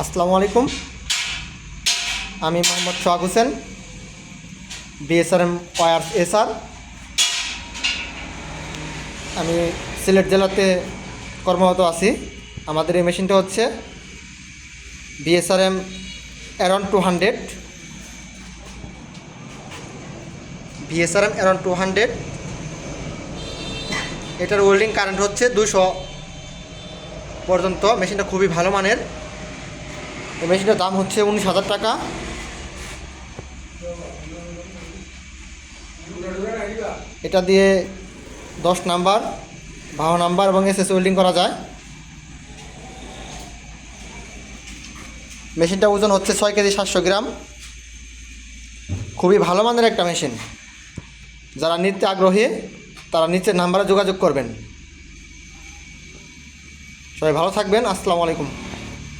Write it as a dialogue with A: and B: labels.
A: আসসালামু আলাইকুম। আমি মোহাম্মদ সোহাগ হোসেন, বিএসআরএম ওয়্যারস এসআর। আমি সিলেট জেলাতে কর্মরত আছি। আমাদের এই মেশিনটা হচ্ছে বিএসআরএম অ্যারন 200। বিএসআরএম অ্যারন 200, এটার ওয়েল্ডিং কারেন্ট হচ্ছে 200 পর্যন্ত। মেশিনটা খুবই ভালো মানের। এই মেশিনটার দাম হচ্ছে 19,000 টাকা। এটা দিয়ে 10 নাম্বার, 12 নাম্বার এবং এসএস ওয়েল্ডিং করা যায়। মেশিনটা ওজন হচ্ছে 6 কেজি 700 গ্রাম। খুবই ভালো মানের একটা মেশিন। যারা নিতে আগ্রহী তারা নিচের নাম্বারে যোগাযোগ করবেন। সবাই ভালো থাকবেন। আসসালামু আলাইকুম।